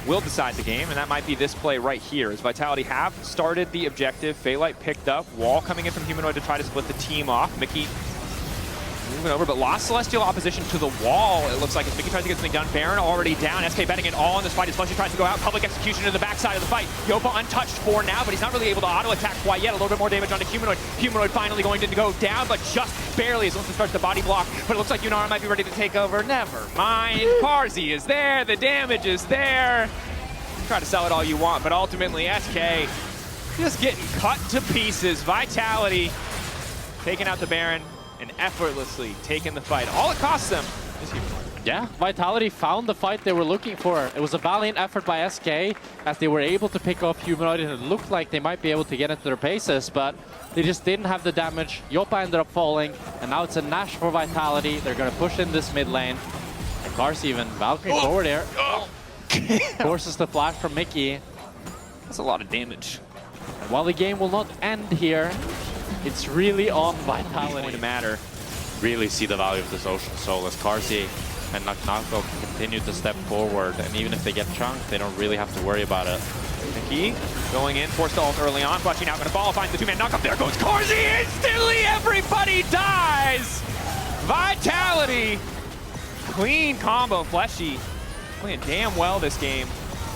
will decide the game, and that might be this play right here. As Vitality have started the objective, Phalite picked up, Wall coming in from Humanoid to try to split the team off. Mickey moving over, but lost Celestial opposition to the wall. It looks like as Mickey tries to get something done. Baron already down. SK betting it all in this fight as Fleshy tries to go out. Public execution to the backside of the fight. Yopa untouched for now, but he's not really able to auto-attack quite yet. A little bit more damage onto Humanoid. Humanoid finally going to go down, but just barely as Lince starts the body block. But it looks like Yunara might be ready to take over. Never mind. Carzzy is there. The damage is there. Try to sell it all you want, but ultimately SK just getting cut to pieces. Vitality taking out the Baron and effortlessly taking the fight. All it costs them is Humanoid. Yeah, Vitality found the fight they were looking for. It was a valiant effort by SK as they were able to pick off Humanoid, and it looked like they might be able to get into their paces, but they just didn't have the damage. Yopa ended up falling, and now it's a Nash for Vitality. They're going to push in this mid lane. And Cars even Valkyrie forward here. Forces the flash from Mickey. That's a lot of damage. And while the game will not end here, it's really on Vitality. It's going to matter. Really see the value of this Ocean Soul as Carzzy and Knock-Knocko can continue to step forward, and even if they get chunked, they don't really have to worry about it. Mickey going in, forced to ult early on, flashing out, going to follow, finds the 2-man knock-up. There goes Carzzy, instantly everybody dies! Vitality! Clean combo, Fleshy playing damn well this game.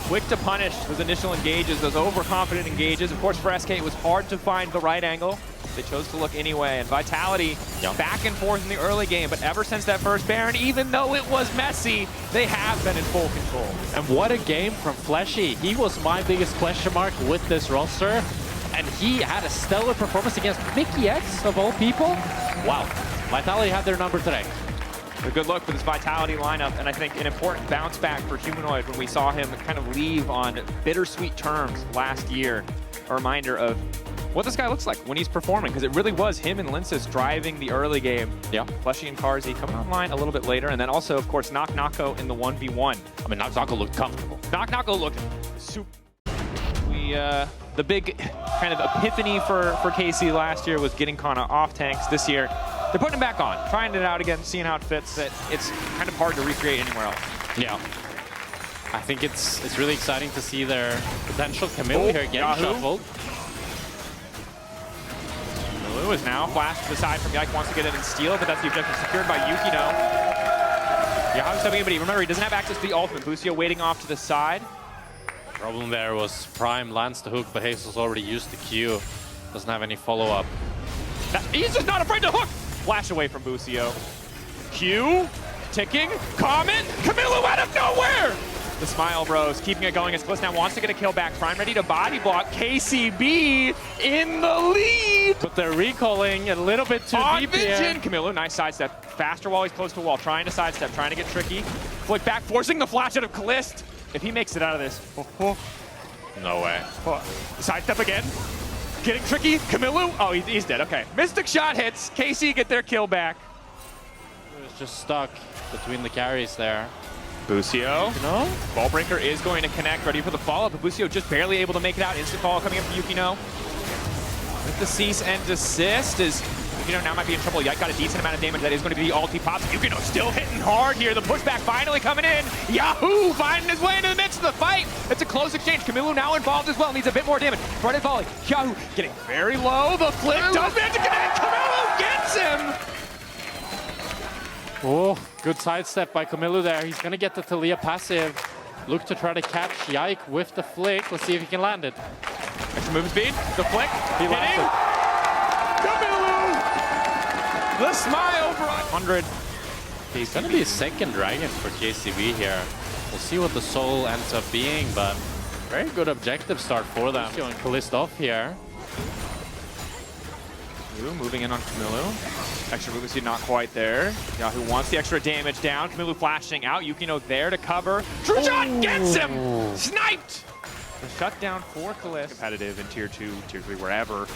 Quick to punish those initial engages, those overconfident engages. Of course, for SK, it was hard to find the right angle. They chose to look anyway, and Vitality back and forth in the early game, but ever since that first Baron, even though it was messy, they have been in full control. And what a game from Fleshy. He was my biggest question mark with this roster, and he had a stellar performance against Mickey X, of all people. Wow, Vitality had their number today. A good look for this Vitality lineup, and I think an important bounce back for Humanoid when we saw him kind of leave on bittersweet terms last year. A reminder of what this guy looks like when he's performing, because it really was him and Linces driving the early game. Yeah. Fleshy and Carzzy coming online a little bit later, and then also, of course, Knock-Knocko in the 1v1. I mean, Knock-Knocko looked comfortable. Knock-Knocko looked super. The big kind of epiphany for KC last year was getting Kana off tanks. This year, they're putting him back on, trying it out again, seeing how it fits. That it's kind of hard to recreate anywhere else. Yeah. I think it's really exciting to see their potential Camille here getting shuffled. Lou is now flashed to the side from Yike, wants to get it and steal, but that's the objective secured by Yukino. Yahoo stepping in, but remember, he doesn't have access to the ultimate. Busio waiting off to the side. Problem there was Prime lands the hook, but Jesus already used the Q. Doesn't have any follow-up. He's just not afraid to hook! Flash away from Busio. Q, ticking, Comet, Camilo out of nowhere! The Smile Bros keeping it going as Bliss now wants to get a kill back. Prime ready to body block. KCB in the lead! But they're recalling a little bit too deep here. Camilo, nice sidestep. Faster while he's close to the wall. Trying to sidestep, trying to get tricky. Flick back, forcing the flash out of Callist. If he makes it out of this. No way. Sidestep again. getting tricky. Kamilu, oh, he's dead. Okay. Mystic Shot hits. KC get their kill back. It's just stuck between the carries there. Busio. No? Ballbreaker is going to connect, ready for the follow-up, but Busio just barely able to make it out. Instant follow coming in from Yukino. With the cease and desist is Yukino now might be in trouble. Yike got a decent amount of damage. That is going to be the ulti pops. Yukino still hitting hard here. The pushback finally coming in. Yahoo finding his way into the midst of the fight. It's a close exchange. Kamilu now involved as well. Needs a bit more damage. Front-end volley. Yahoo getting very low. The flick does manage to connect. Kamilu gets him. Oh, good sidestep by Kamilu there. He's going to get the Talia passive. Look to try to catch Yike with the flick. Let's see if he can land it. Extra movement speed. The flick. He lands it. Kamilu! The smile for 100. It's going to be a second dragon for KCB here. We'll see what the soul ends up being, but very good objective start for them. Going Kalist off here. Moving in on Kamilu. Extra movement speed not quite there. Yahoo wants the extra damage down. Kamilu flashing out. Yukino there to cover. True shot gets him! Sniped! The shutdown for Kalist. Competitive in Tier 2, Tier 3, wherever,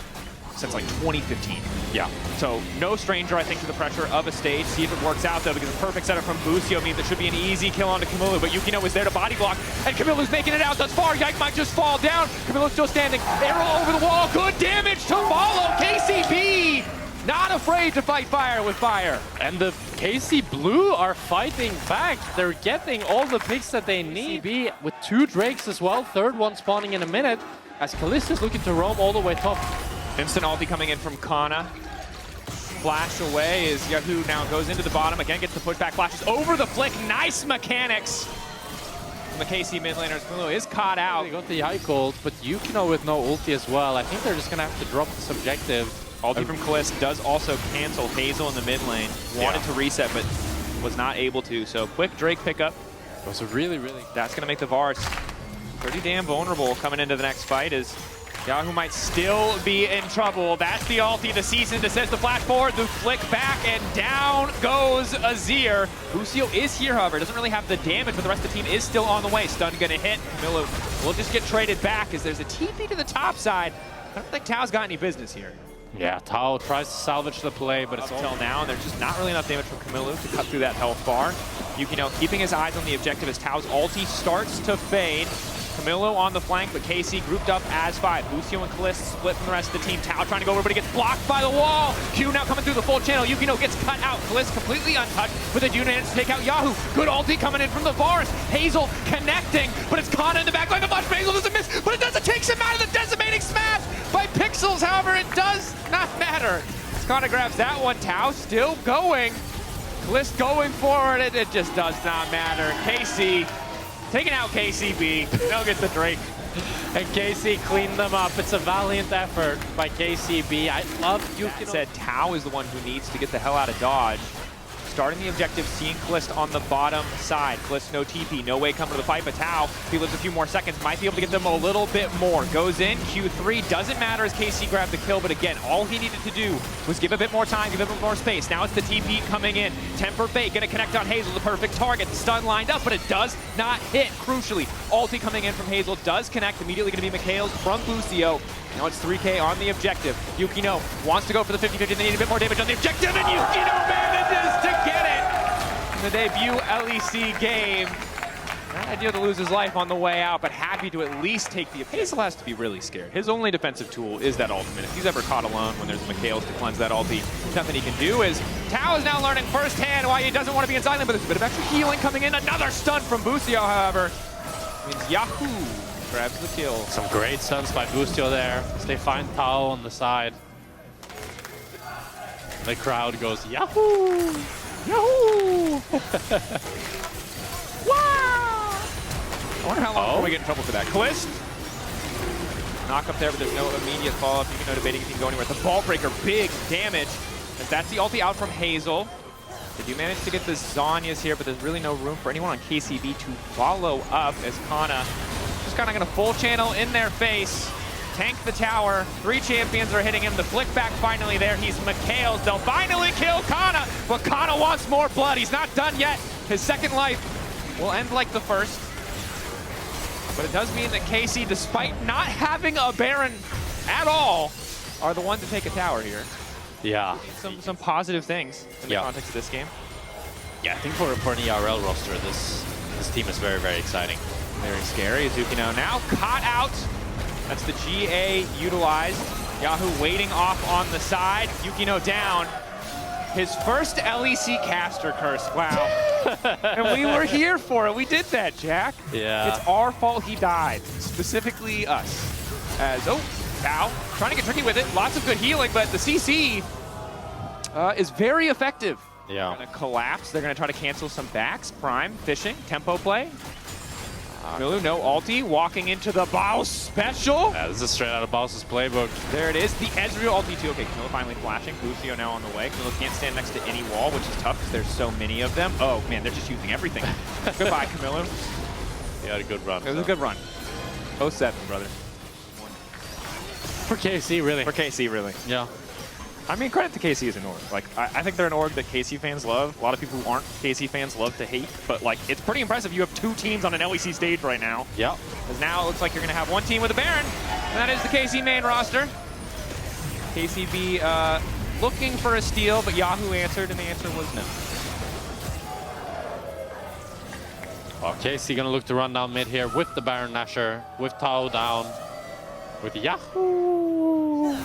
since like 2015. Yeah. So no stranger, I think, to the pressure of a stage. See if it works out, though, because a perfect setup from Busio means it should be an easy kill onto Kamilu, but Yukino is there to body block, and Kamilu's making it out thus far. Yike might just fall down. Kamilu's still standing. Arrow over the wall. Good damage to follow. KCB not afraid to fight fire with fire. And the KC Blue are fighting back. They're getting all the picks that they need. KCB with 2 Drakes as well. Third one spawning in a minute, as Kalist is looking to roam all the way top. Instant ulti coming in from Kana. Flash away as Yahoo now goes into the bottom. Again, gets the pushback, flashes over the flick. Nice mechanics from the KC mid laners. Kamilu is caught out. They got the Yike ult, but Yukino with no ulti as well. I think they're just going to have to drop this objective. Ulti from Kalist does also cancel Hazel in the mid lane. Wanted to reset, but was not able to. So quick Drake pickup. It was a really... That's going to make the Vars pretty damn vulnerable coming into the next fight as Yahoo might still be in trouble. That's the ulti, the cease and desist, the flash forward, the flick back, and down goes Azir. Busio is here, however, doesn't really have the damage, but the rest of the team is still on the way. Stun gonna hit. Kamilu will just get traded back as there's a TP to the top side. I don't think Tao's got any business here. Yeah, Tao tries to salvage the play, but it's until now, and there's just not really enough damage from Kamilu to cut through that health bar. Yukino keeping his eyes on the objective as Tao's ulti starts to fade. Kamilu on the flank, but KC grouped up as 5. Busio and Kalist split from the rest of the team. Tao trying to go over, but he gets blocked by the wall. Q now coming through the full channel. Yukino gets cut out. Kalist completely untouched, but they do manage to take out Yahoo. Good ulti coming in from the Vars. Hazel connecting, but it's Kana in the back line. The flash. Hazel doesn't miss, but it doesn't take him out of the decimating smash by Pixels. However, it does not matter. Kana grabs that one. Tao still going. Kalist going forward. It just does not matter. KC taking out KCB. They'll get the Drake. And KC cleaned them up. It's a valiant effort by KCB. I love Yukino. Said Tao is the one who needs to get the hell out of dodge. Starting the objective, seeing Kalist on the bottom side. Kalist no TP, no way coming to the fight, but Tao, if he lives a few more seconds, might be able to get them a little bit more. Goes in, Q3, doesn't matter as KC grabbed the kill, but again, all he needed to do was give a bit more time, give a bit more space. Now it's the TP coming in. Temper Fate, gonna connect on Hazel, the perfect target. The stun lined up, but it does not hit, crucially. Ulti coming in from Hazel does connect, immediately gonna be Mikhail's from Busio. Now it's 3K on the objective. Yukino wants to go for the 50-50, they need a bit more damage on the objective, and Yukino manages to get it! In the debut LEC game. Not ideal to lose his life on the way out, but happy to at least take the... Hazel has to be really scared. His only defensive tool is that ultimate. If he's ever caught alone when there's Mikhail's to cleanse that ulti, nothing he can do is... Tao is now learning firsthand why he doesn't want to be in silent, but there's a bit of extra healing coming in. Another stun from Busio, however. Means Yahoo grabs the kill. Some great stuns by Busio there as they find Tao on the side. The crowd goes, Yahoo! Yahoo! Wow! I wonder how long before we get in trouble for that. Kalist. Knock up there, but there's no immediate follow-up. You can know debating if he can go anywhere. The Ballbreaker, big damage. As that's the ulti out from Hazel. They do manage to get the Zhonya's here, but there's really no room for anyone on KCB to follow up as Kana just kind of going to full channel in their face. Tank the tower. 3 champions are hitting him. The flick back finally there. He's Mikhail's. They'll finally kill Kana, but Kana wants more blood. He's not done yet. His second life will end like the first. But it does mean that KC, despite not having a Baron at all are the ones to take a tower here. Yeah. Some positive things in the context of this game. Yeah, I think for an ERL roster, this team is very, very exciting. Very scary. Yukino now caught out. That's the GA utilized. Yahoo waiting off on the side. Yukino down. His first LEC caster curse. Wow. And we were here for it. We did that, Jack. Yeah. It's our fault he died. Specifically us. As, Bao trying to get tricky with it. Lots of good healing, but the CC is very effective. Yeah. They're going to collapse. They're going to try to cancel some backs. Prime, fishing, tempo play. Milu, no ulti, walking into the Baus special. Yeah, this is straight out of Baus's playbook. There it is, the Ezreal ulti too. Okay, Camilla finally flashing. Lucio now on the way. Camilla can't stand next to any wall, which is tough because there's so many of them. Oh man, they're just using everything. Goodbye, Camilla. He had a good run. It was a good run. 0-7, brother. For KC, really. For KC, really. Yeah. I mean, credit to KC as an org. Like, I think they're an org that KC fans love. A lot of people who aren't KC fans love to hate. But, like, it's pretty impressive. You have 2 teams on an LEC stage right now. Yeah. Because now it looks like you're going to have 1 team with a Baron. And that is the KC main roster. KCB looking for a steal, but Yahoo answered, and the answer was no. KC gonna look to run down mid here with the Baron Nashor, with Tao down, with Yahoo.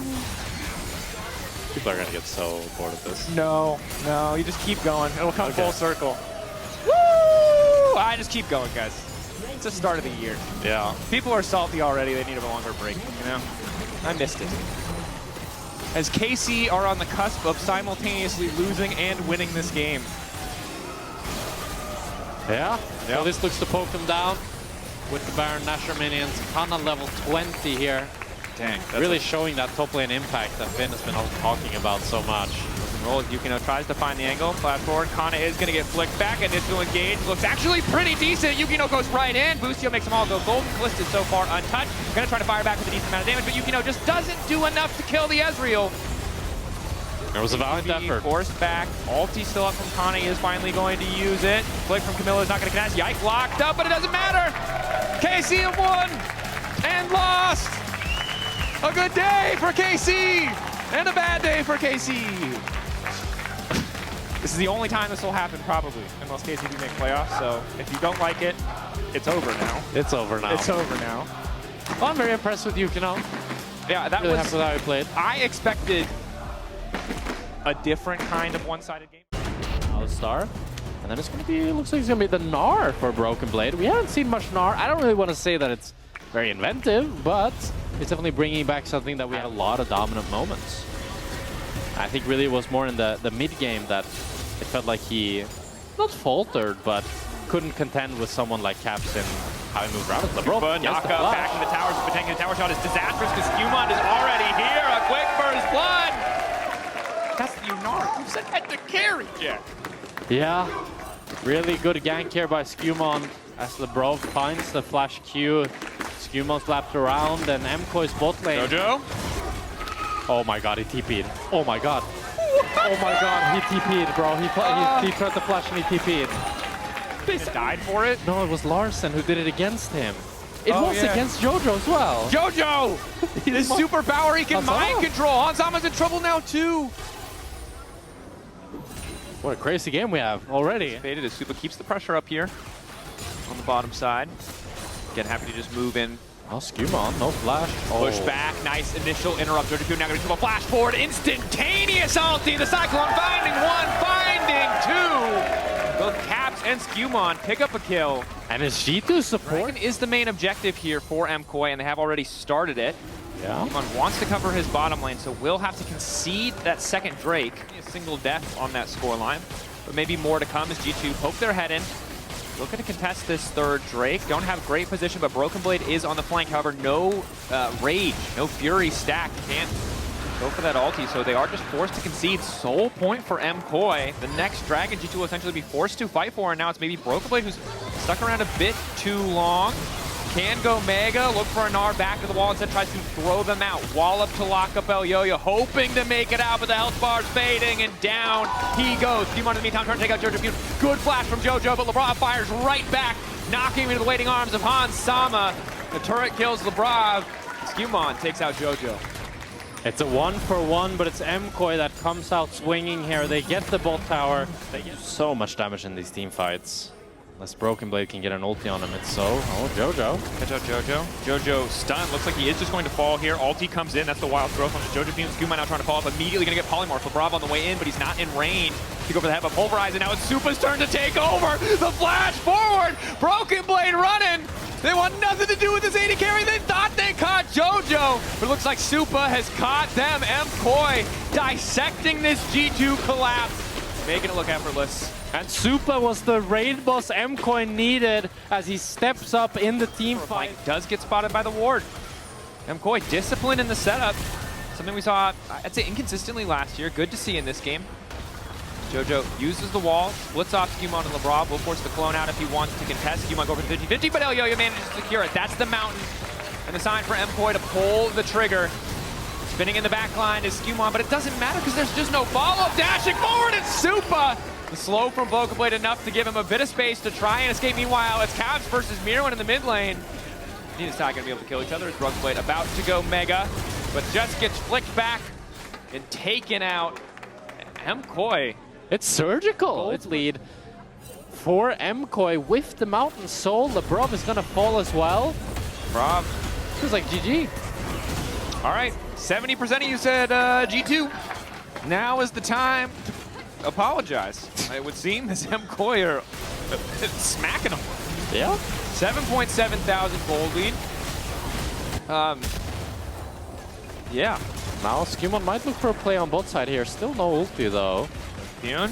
People are gonna get so bored of this. No, you just keep going. It'll come full circle. Woo! I just keep going, guys. It's the start of the year. Yeah. People are salty already. They need a longer break, you know? I missed it. As KC are on the cusp of simultaneously losing and winning this game. Yeah. So this looks to poke them down with the Baron Nashor minions. Kana level 20 here. Dang. Really showing that top lane impact that Finn has been talking about so much. Roll, Yukino tries to find the angle. Flat forward. Kana is going to get flicked back. Initial engage looks actually pretty decent. Yukino goes right in. Boostio makes them all go golden. Callista's so far untouched. Going to try to fire back with a decent amount of damage, but Yukino just doesn't do enough to kill the Ezreal. There was a valiant effort. Forced back. Ulti still up from Kana. He is finally going to use it. Flick from Camilla is not going to connect. Yike locked up, but it doesn't matter. KC have won and lost. A good day for KC and a bad day for KC. This is the only time this will happen, probably, unless KCB make playoffs. So if you don't like it, it's over now. It's over now. It's over now. Well, I'm very impressed with Yukino. Yeah, that really was happy with how he played. I expected a different kind of one-sided game. Star. And then it's going to be, looks like it's going to be the Gnar for Broken Blade. We haven't seen much Gnar. I don't really want to say that it's very inventive, but it's definitely bringing back something that we had a lot of dominant moments. I think really it was more in the mid-game that it felt like he, not faltered, but couldn't contend with someone like Caps and how he moved around. Knock up back in the towers, but taking the tower shot is disastrous because Skewmon is already here. A quick burst blood. That's the Gnar. You said that to carry, Jack. Yeah, really good gank here by Skewmon as LeBron finds the flash Q. Skewmon's lapped around and MKOI's bot lane. Jojo? Oh my god, he TP'd. Oh my god. Oh my god, he TP'd, bro. He tried to flash and he TP'd. They died for it? No, it was Larson who did it against him. It was against Jojo as well. Jojo! His superpower, he can mind control. Hanzama's in trouble now too. What a crazy game we have already. Faded as Supa keeps the pressure up here on the bottom side. Again, happy to just move in. Oh, Skewmon, no flash. Push back, nice initial interrupt. Jojo now going to do a flash forward. Instantaneous ulti. The Cyclone finding 1, finding 2. Both Caps and Skewmon pick up a kill. And his G2 support Dragon is the main objective here for MKOI, and they have already started it. Yeah. Skewmon wants to cover his bottom lane, so will have to concede that second Drake. A single death on that scoreline, but maybe more to come as G2 poke their head in. Looking to contest this third Drake. Don't have great position, but Broken Blade is on the flank. However, no Rage, no Fury stack. Can't go for that ulti, so they are just forced to concede. Sole point for MKOI. The next Dragon G2 will essentially be forced to fight for, and now it's maybe Broken Blade who's stuck around a bit too long. Can go Mega, look for a Gnar back to the wall, instead tries to throw them out. Wallop to lock up El Yo-Yo, hoping to make it out, but the health bar's fading, and down he goes. Skewmon in the meantime trying to take out Jojo. Good flash from Jojo, but LeBron fires right back, knocking him into the waiting arms of Hanzama. The turret kills LeBron. Skewmon takes out Jojo. It's a 1-for-1, but it's MKOI that comes out swinging here. They get the bot tower. They get so much damage in these team fights. Unless Broken Blade can get an ulti on him, it's so. Oh, Jojo. Catch out Jojo. Jojo stunned. Looks like he is just going to fall here. Ulti comes in. That's the wild growth on the Jojo team. Skuma now trying to follow up. Immediately going to get Polymorph. LeBron on the way in, but he's not in range to go for the head. But Pulverize, and now it's Supa's turn to take over. The flash forward. Broken Blade running. They want nothing to do with this AD carry. They thought they caught Jojo, but it looks like Supa has caught them. MKOI dissecting this G2 collapse, making it look effortless. And Supa was the raid boss MKOI needed as he steps up in the team fight. Does get spotted by the ward. MKOI discipline in the setup. Something we saw, I'd say, inconsistently last year. Good to see in this game. Jojo uses the wall, splits off Skuma and LeBron. Will force the clone out if he wants to contest. Skuma go for the 50-50, but Elyoya manages to secure it. That's the mountain. And the sign for MKOI to pull the trigger. Spinning in the back line is Skuma, but it doesn't matter because there's just no follow-up. Dashing forward, it's Supa. The slow from Broken Blade enough to give him a bit of space to try and escape. Meanwhile, it's Cavs versus Mirwin in the mid lane. Neither's not going to be able to kill each other. It's Broken Blade about to go mega, but just gets flicked back and taken out. MKOI. It's surgical. It's lead for MKOI with the Mountain Soul. LeBron is going to fall as well. Rob. Feels like GG. All right, 70% of you said G2. Now is the time to apologize. It would seem this MKOI are smacking them. Yeah. 7.7 thousand gold lead. Yeah. Now Skimon might look for a play on bot side here. Still no ulti though. Pion.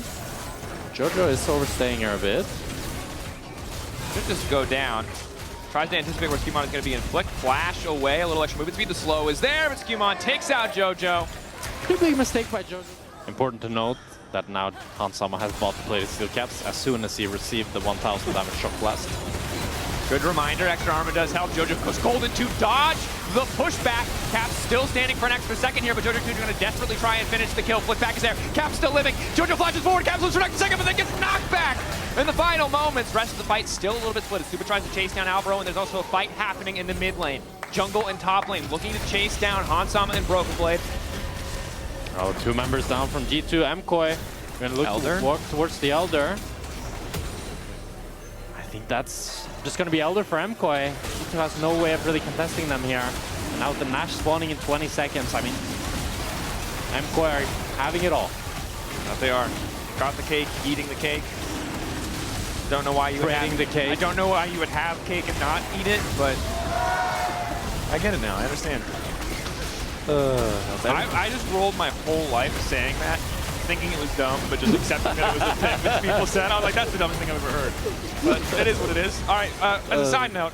Jojo is overstaying her a bit. Should just go down. Tries to anticipate where Skimon is going to be. Inflict, flash away, a little extra movement speed. The slow is there, but Skimon takes out Jojo. Pretty big mistake by Jojo. Important to note that now Hansama has bought the plated steel caps as soon as he received the 1000 damage shock blast. Good reminder, extra armor does help. Jojo goes golden to dodge the pushback. Cap still standing for an extra second here, but Jojo 2 is going to desperately try and finish the kill. Flick back is there. Cap still living. Jojo flashes forward. Cap loses for an extra second, but then gets knocked back in the final moments. Rest of the fight still a little bit split. Supa tries to chase down Alvaro, and there's also a fight happening in the mid lane. Jungle and top lane looking to chase down Hansama and Broken Blade. Oh, 2 members down from G2. MKOI going to look to walk towards the Elder. I think that's just going to be Elder for MKOI. G2 has no way of really contesting them here. And now with the Nash spawning in 20 seconds, I mean, MKOI are having it all. That they are. Got the cake, eating the cake. Don't know why you would Creating the cake. I don't know why you would have cake and not eat it, but I get it now. I understand. I just rolled my whole life saying that, thinking it was dumb, but just accepting that it was a thing that people said. I was like, that's the dumbest thing I've ever heard. But it is what it is. All right, as a side note,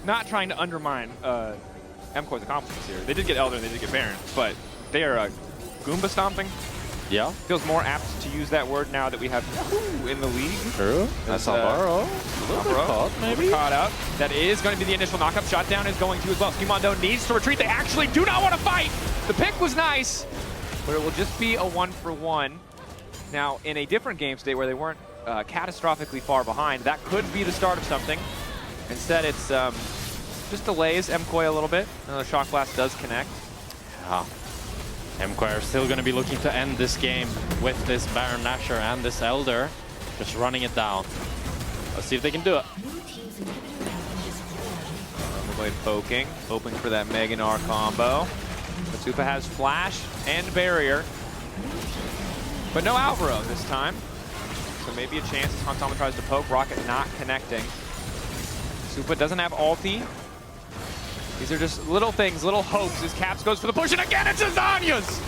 not trying to undermine MKOI's accomplishments here. They did get Elder and they did get Baron, but they are Goomba stomping. Yeah. Feels more apt to use that word now that we have Yahoo in the league. True. That's Alvaro. A little bit caught, maybe. Caught out. That is going to be the initial knockup. Shotdown is going to as well. Skimondo needs to retreat. They actually do not want to fight. The pick was nice, but it will just be a 1-for-1. Now, in a different game state where they weren't catastrophically far behind, that could be the start of something. Instead, it's just delays MKOI a little bit. Another shock blast does connect. Yeah. MKOI are still going to be looking to end this game with this Baron Nashor and this Elder. Just running it down. Let's see if they can do it. Blade poking, hoping for that Meganar combo. But Supa has flash and barrier. But no Alvaro this time. So maybe a chance as Hansama tries to poke. Rocket not connecting. Supa doesn't have ulti. These are just little things, little hopes as Caps goes for the push, and again it's Azania's!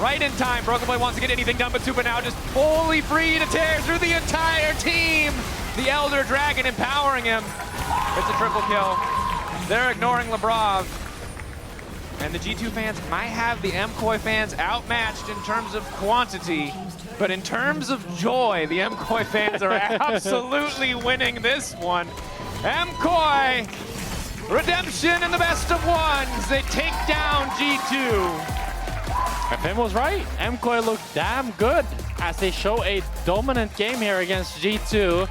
Right in time, Broken Blade wants to get anything done, but Supa now just fully free to tear through the entire team! The Elder Dragon empowering him. It's a triple kill. They're ignoring Lebrov. And the G2 fans might have the MKOI fans outmatched in terms of quantity, but in terms of joy, the MKOI fans are absolutely winning this one. MKOI! Redemption in the best of ones. They take down G2. FM was right. MKOI looked damn good as they show a dominant game here against G2.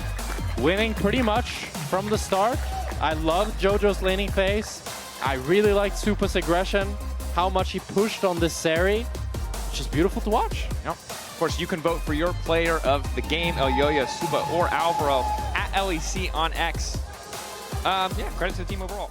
Winning pretty much from the start. I loved Jojo's laning phase. I really liked Supa's aggression. how much he pushed on this Seri, which is beautiful to watch. Yep. Of course, you can vote for your player of the game, Elyoya, Suba, or Alvaro at LEC on X. Yeah, credit to the team overall.